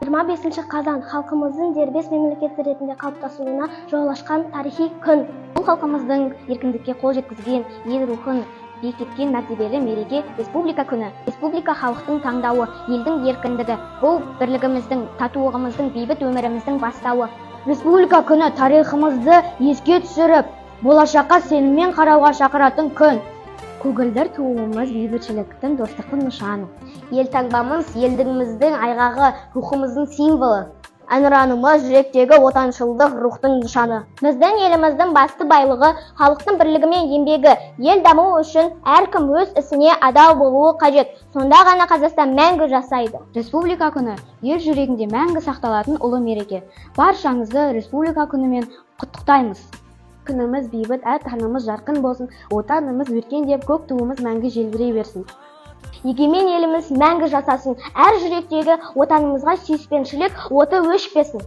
25 қазан халқымыздың дербес мемлекет ретінде қалыптасуына жол ашқан тарихи күн. Бұл халқымыздың еркіндікке қол жеткізген, ел рухын бекіткен мәртебелі мереке республика күні. Республика халықтың таңдауы, елдің еркіндігі, бұл бірлігіміздің, татулығымыздың, бейбіт өміріміздің бастауы. Республика күні тарихымызды еске түсіріп, болашаққа сеніммен қарауға шақыратын күн. Көгілдір туымыз бейбітшіліктің, достықтың нышаны. Елтаңбамыз елдігіміздің айғағы, рухымыздың символы. Әнұранымыз жүректегі отаншылдық рухтың нышаны. Біздің еліміздің басты байлығы халықтың бірлігі мен еңбегі. Ел дамуы үшін әркім өз ісіне адал болуы қажет. Сонда ғана Қазақстан мәңгі жасайды. Республика күні ел жүрегінде мәңгі сақталатын ұлы мереке. Баршаңызды республика күнімен құттықтаймыз. Күніміз бейбіт, әр таңымыз жарқын болсын, отанымыз өркендеп, көк туымыз мәңгі желбірей берсін. Егемен еліміз мәңгі жасасын, әр жүректегі отанымызға сүйіспеншілік оты өшпесін.